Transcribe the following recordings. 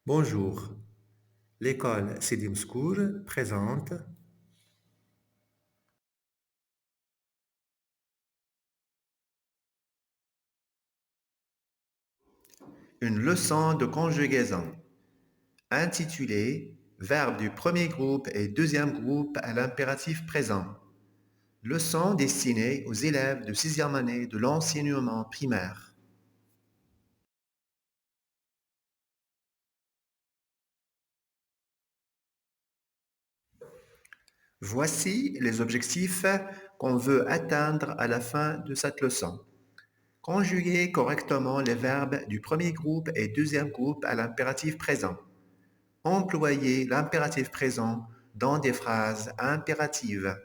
Bonjour, l'école Sidim School présente une leçon de conjugaison intitulée Verbes du premier groupe et deuxième groupe à l'impératif présent. Leçon destinée aux élèves de sixième année de l'enseignement primaire. Voici les objectifs qu'on veut atteindre à la fin de cette leçon. Conjuguer correctement les verbes du premier groupe et deuxième groupe à l'impératif présent. Employer l'impératif présent dans des phrases impératives.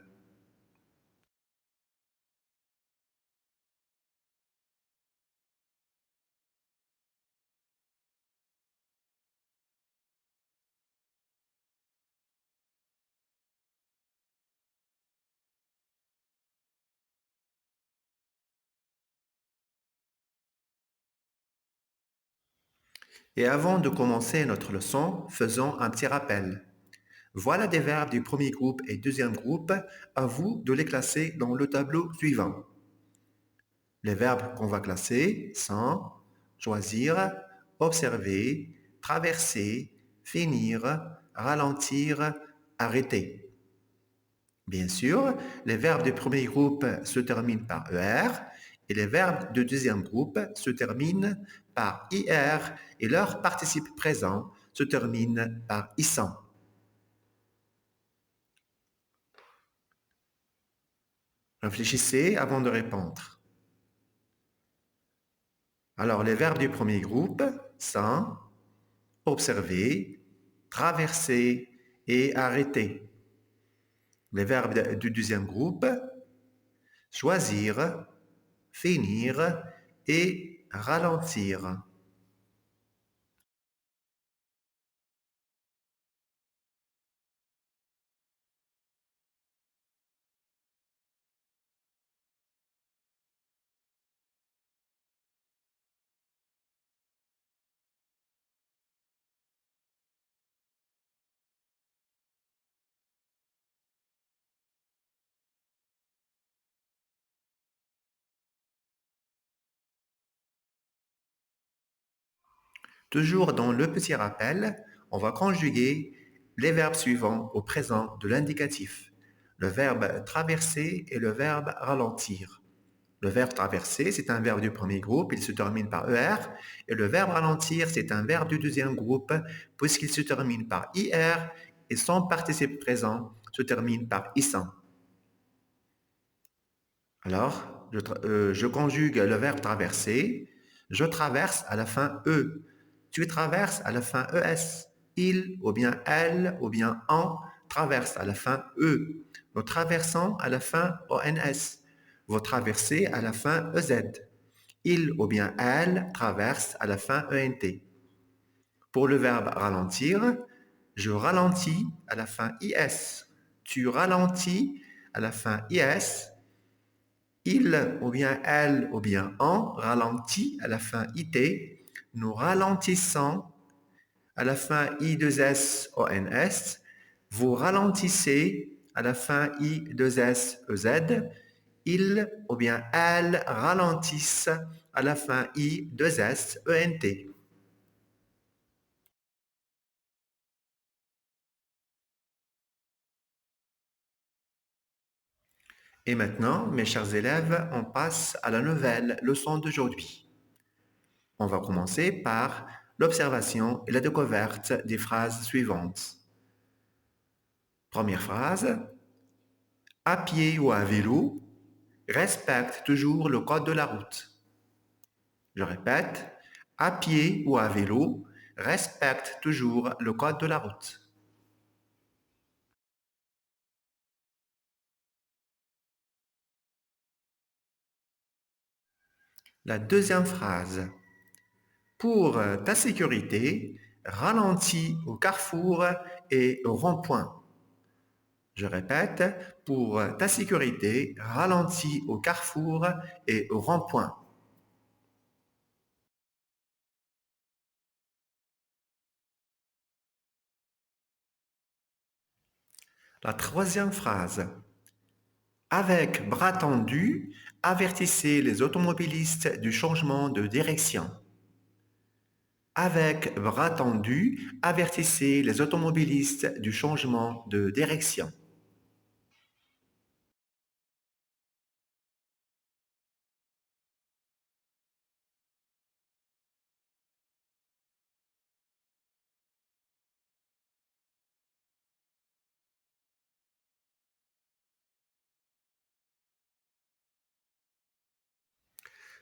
Et avant de commencer notre leçon, faisons un petit rappel. Voilà des verbes du premier groupe et deuxième groupe. À vous de les classer dans le tableau suivant. Les verbes qu'on va classer sont choisir, observer, traverser, finir, ralentir, arrêter. Bien sûr, les verbes du premier groupe se terminent par ER et les verbes du deuxième groupe se terminent par IR et leur participe présent se termine par ISAN. Réfléchissez avant de répondre. Alors, les verbes du premier groupe sont observer, traverser et arrêter. Les verbes du deuxième groupe, choisir, finir et ralentir. Toujours dans le petit rappel, on va conjuguer les verbes suivants au présent de l'indicatif. Le verbe traverser et le verbe ralentir. Le verbe traverser, c'est un verbe du premier groupe, il se termine par ER, et le verbe ralentir, c'est un verbe du deuxième groupe, puisqu'il se termine par IR et son participe présent se termine par ISAN. Alors, je conjugue le verbe traverser. Je traverse à la fin E. Tu traverses à la fin ES. Il ou bien elle ou bien en traverse à la fin E. Nous traversons à la fin ONS. Vous traversez à la fin EZ. Il ou bien elle traverse à la fin ENT. Pour le verbe ralentir, je ralentis à la fin IS. Tu ralentis à la fin IS. Il ou bien elle ou bien on ralentit à la fin IT. Nous ralentissons à la fin I2SONS. Vous ralentissez à la fin I2SEZ. Il ou bien elle ralentissent à la fin I2SENT. Et maintenant, mes chers élèves, on passe à la nouvelle leçon d'aujourd'hui. On va commencer par l'observation et la découverte des phrases suivantes. Première phrase, à pied ou à vélo, respecte toujours le code de la route. Je répète, à pied ou à vélo, respecte toujours le code de la route. La deuxième phrase, pour ta sécurité, ralentis au carrefour et au rond-point. Je répète, pour ta sécurité, ralentis au carrefour et au rond-point. La troisième phrase. Avec bras tendus, avertissez les automobilistes du changement de direction. Avec bras tendus, avertissez les automobilistes du changement de direction.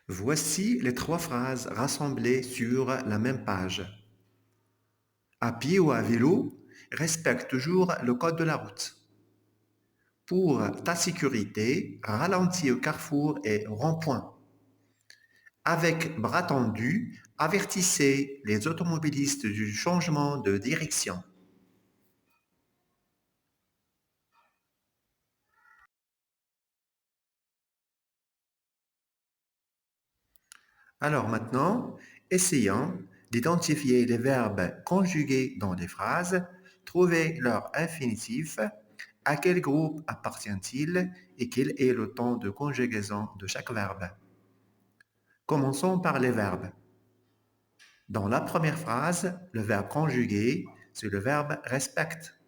Voici les trois phrases rassemblées sur la même page. À pied ou à vélo, respecte toujours le code de la route. Pour ta sécurité, ralentis au carrefour et rond-point. Avec bras tendus, avertissez les automobilistes du changement de direction. Alors maintenant, essayons d'identifier les verbes conjugués dans les phrases, trouver leur infinitif, à quel groupe appartient-il et quel est le temps de conjugaison de chaque verbe. Commençons par les verbes. Dans la première phrase, le verbe conjugué, c'est le verbe respecte.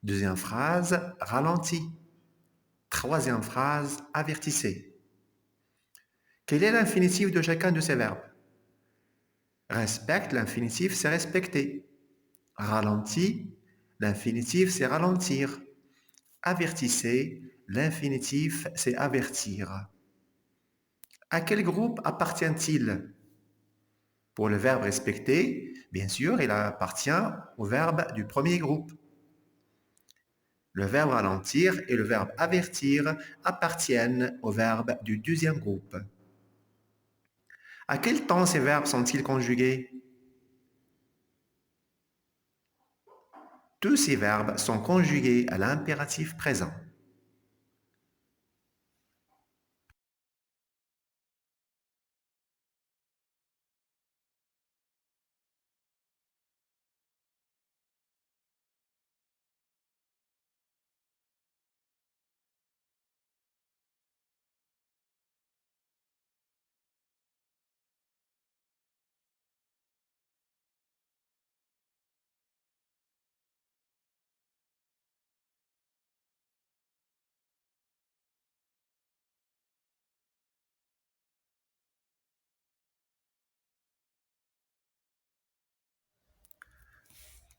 Deuxième phrase, ralentit. Troisième phrase, avertissez. Quel est l'infinitif de chacun de ces verbes? Respecte, l'infinitif, c'est respecter. Ralentit, l'infinitif, c'est ralentir. Avertissez, l'infinitif, c'est avertir. À quel groupe appartient-il? Pour le verbe respecter, bien sûr, il appartient au verbe du premier groupe. Le verbe ralentir et le verbe avertir appartiennent au verbe du deuxième groupe. À quel temps ces verbes sont-ils conjugués? Tous ces verbes sont conjugués à l'impératif présent.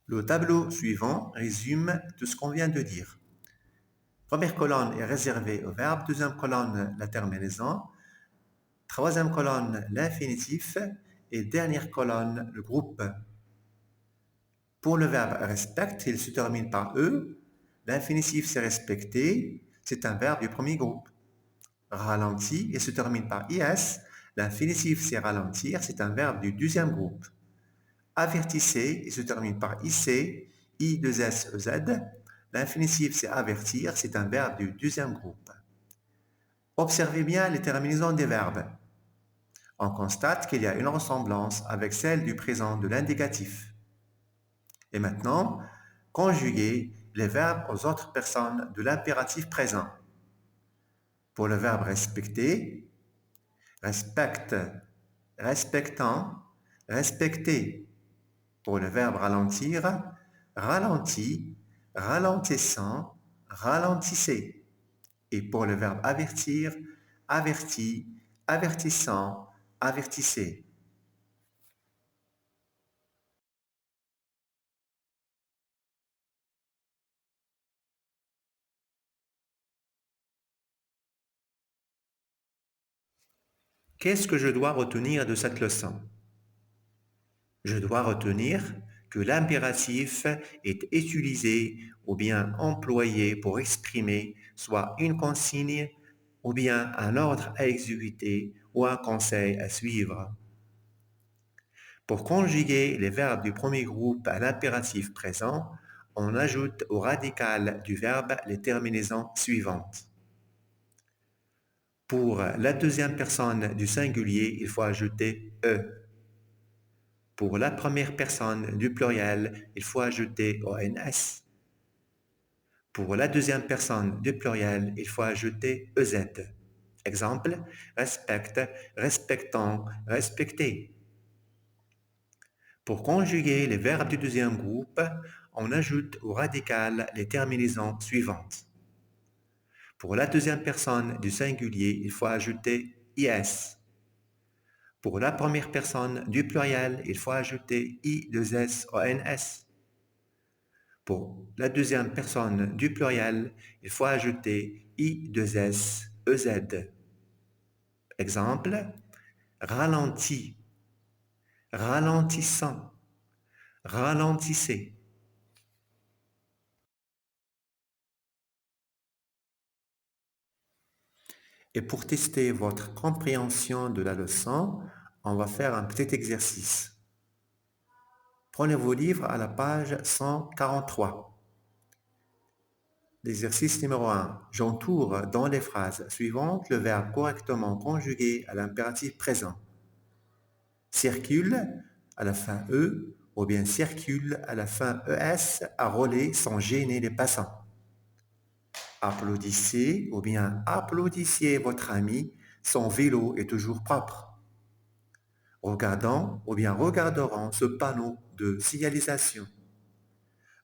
Le tableau suivant résume tout ce qu'on vient de dire. Première colonne est réservée au verbe, deuxième colonne la terminaison, troisième colonne l'infinitif et dernière colonne le groupe. Pour le verbe respecte, il se termine par E, l'infinitif c'est respecter, c'est un verbe du premier groupe. Ralentit, il se termine par IS, l'infinitif c'est ralentir, c'est un verbe du deuxième groupe. Avertissez, il se termine par IC, I2SEZ, l'infinitif c'est avertir, c'est un verbe du deuxième groupe. Observez bien les terminaisons des verbes. On constate qu'il y a une ressemblance avec celle du présent de l'indicatif. Et maintenant, conjuguez les verbes aux autres personnes de l'impératif présent. Pour le verbe respecter, respecte, respectant, respecter. Pour le verbe ralentir, ralentit, ralentissant, ralentissez. Et pour le verbe avertir, avertit, avertissant, avertissez. Qu'est-ce que je dois retenir de cette leçon? Je dois retenir que l'impératif est utilisé ou bien employé pour exprimer soit une consigne ou bien un ordre à exécuter ou un conseil à suivre. Pour conjuguer les verbes du premier groupe à l'impératif présent, on ajoute au radical du verbe les terminaisons suivantes. Pour la deuxième personne du singulier, il faut ajouter E. Pour la première personne du pluriel, il faut ajouter ONS. Pour la deuxième personne du pluriel, il faut ajouter EZ. Exemple, respecte, respectant, respecter. Pour conjuguer les verbes du deuxième groupe, on ajoute au radical les terminaisons suivantes. Pour la deuxième personne du singulier, il faut ajouter IS. Pour la première personne du pluriel, il faut ajouter I2SONS. Pour la deuxième personne du pluriel, il faut ajouter I2SEZ. Exemple, ralenti, ralentissant, ralentissez. Et pour tester votre compréhension de la leçon, on va faire un petit exercice. Prenez vos livres à la page 143. L'exercice numéro 1. J'entoure dans les phrases suivantes le verbe correctement conjugué à l'impératif présent. Circule à la fin E ou bien circule à la fin ES à rouler sans gêner les passants. Applaudissez ou bien applaudissiez votre ami, son vélo est toujours propre. Regardons ou bien regarderons ce panneau de signalisation.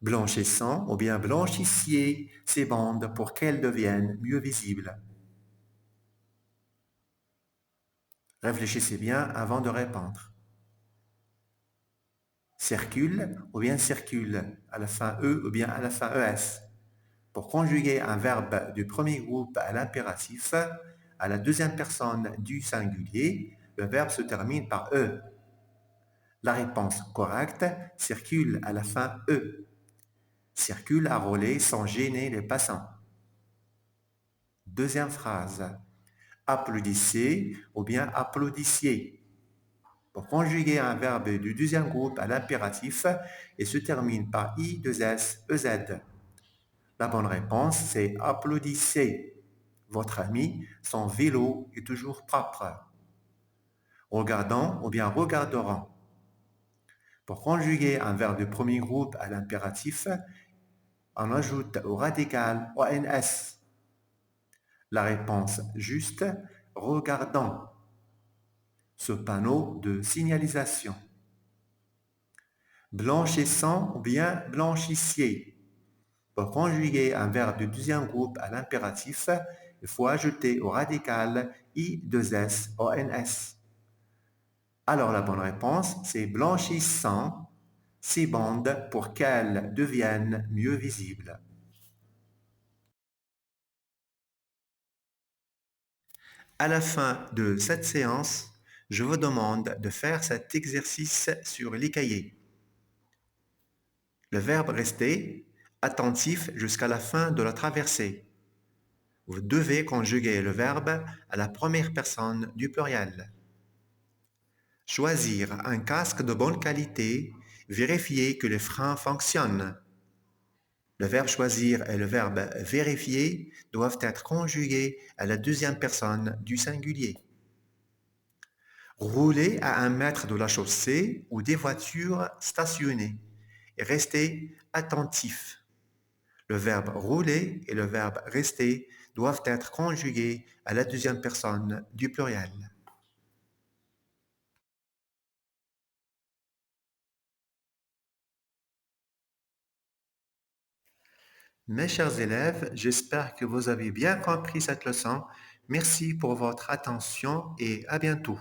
Blanchissant ou bien blanchissiez ces bandes pour qu'elles deviennent mieux visibles. Réfléchissez bien avant de répondre. Circule ou bien circule à la fin E ou bien à la fin ES. Pour conjuguer un verbe du premier groupe à l'impératif, à la deuxième personne du singulier, le verbe se termine par E. La réponse correcte circule à la fin E. Circule à rouler sans gêner les passants. Deuxième phrase. Applaudissez ou bien applaudissiez. Pour conjuguer un verbe du deuxième groupe à l'impératif, il se termine par I2S, EZ. La bonne réponse, c'est applaudissez. Votre ami, son vélo est toujours propre. Regardons ou bien regarderons. Pour conjuguer un verbe du premier groupe à l'impératif, on ajoute au radical ONS. La réponse juste, regardons. Ce panneau de signalisation. Blanchissant ou bien blanchissiez. Pour conjuguer un verbe du deuxième groupe à l'impératif, il faut ajouter au radical I2SONS. Alors la bonne réponse, c'est blanchissant ces bandes pour qu'elles deviennent mieux visibles. À la fin de cette séance, je vous demande de faire cet exercice sur les cahiers. Le verbe rester, attentif jusqu'à la fin de la traversée. Vous devez conjuguer le verbe à la première personne du pluriel. Choisir un casque de bonne qualité, vérifier que les freins fonctionnent. Le verbe choisir et le verbe vérifier doivent être conjugués à la deuxième personne du singulier. Rouler à 1 mètre de la chaussée ou des voitures stationnées et rester attentif. Le verbe rouler et le verbe rester doivent être conjugués à la deuxième personne du pluriel. Mes chers élèves, j'espère que vous avez bien compris cette leçon. Merci pour votre attention et à bientôt.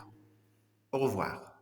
Au revoir.